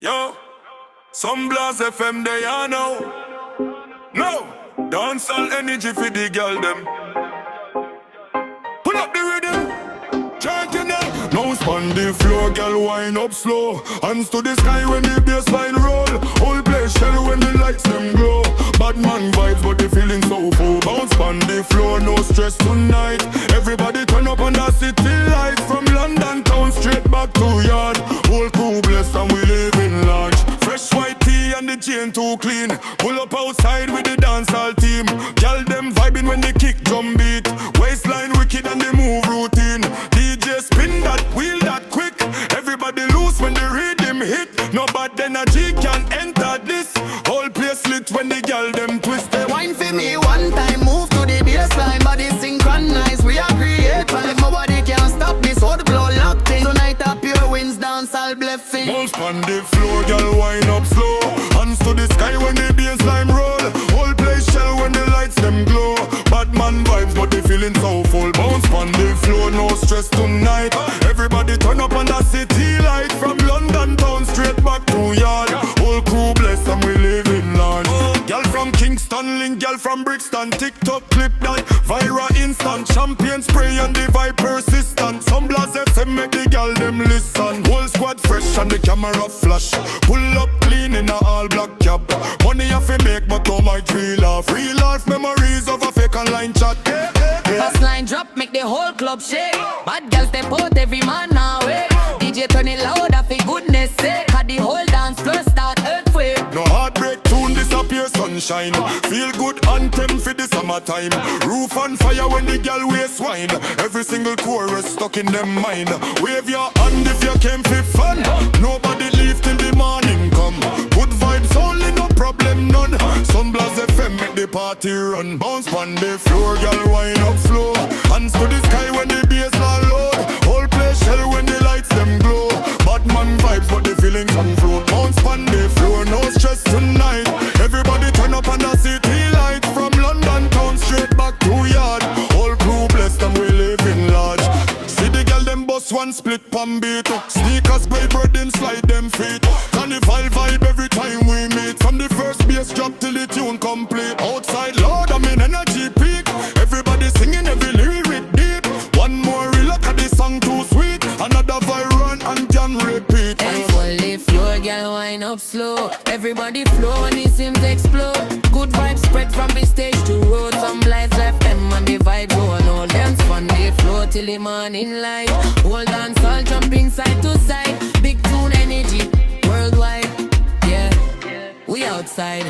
Yo, Sunblaze FM they are now. No, dancehall energy for the girl them. Pull up the rhythm, chanting it. Now Pon Di Floor, girl wind up slow. Hands to the sky when the bassline roll. Whole place shell when the lights them glow. Bad man vibes but the feeling so full. Bounce Pon Di Floor, no stress tonight. Everybody turn up on the city lights. From London town straight back to yard. Whole crew blessed and we live in large. Fresh white tee and the chain too clean. Pull up outside with the dancehall team. Girl them vibing when they kick drum beat. Waistline wicked and they move routine. DJ spin that wheel that quick. Everybody loose when the rhythm hit. No bad energy can enter this. Whole place lit when the girl them twist. They wine for me one time, move to the baseline. Body synchronize, we are create. Nobody can stop this, all the blow locked in. Tonight up your wins, dancehall bluffing. Bounce Pon Di Floor, girl wind up slow. Hands to the sky when the bassline roll. Whole place shell when the lights them glow. Bad man vibes but the feeling so full. Bounce Pon Di Floor, no stress tonight. Everybody turn up on the city light. From London town straight back to yard. Whole crew blessed and we live in large. Girl from Kingston, link girl from Brixton. TikTok clip that viral instant. Champagne spray and the vibe persistent. Sunblaze FM make the girl them listen. Whole squad fresh and the camera flash. Pull up clean in a all black cab. Money I fi make but no my real off. Real life memories of a fake online chat. First line drop make the whole club shake. Bad girls step out every man now way. DJ turn it louder for goodness sake. Had the whole dance floor start earthquake. No heartbreak tune disappear sunshine. Feel good anthem for the summertime. Roof on fire when the girl waist wine. Every single chorus stuck in them mind. Wave your hand if you came for fun. Nobody leave till the morning come. Good vibes only, no problem none. Sunblaze FM make the party run. Bounce Pon Di Floor, girl wind up slow. Hands to the sky when the bass loud. Whole place shell when the lights them glow. Bad man vibes but the feelings unfloat. Bounce Pon Di Floor, no stress tonight. Everybody turn up on the city light. From London town straight back to yard. Whole crew blessed and we live in large. See the girl them bust one split pan beat. Sneakers by bread and slide them feet. Carnival vibe every time we meet. From the first bass drop till the tune complete. Outside loud I'm in energy peak. Everybody singing every lyric deep. One more look at this song too sweet. Another viral and can repeat. Hey, Pon Di Floor, girl wind up slow. Everybody flow when these hymns explode. Good vibes spread from the stage to road. Sunblaze FM and the vibe going on. Dance Pon Di Floor till the morning light. Hold dancehall jumping side to side. Big tune energy worldwide. Yeah, we outside.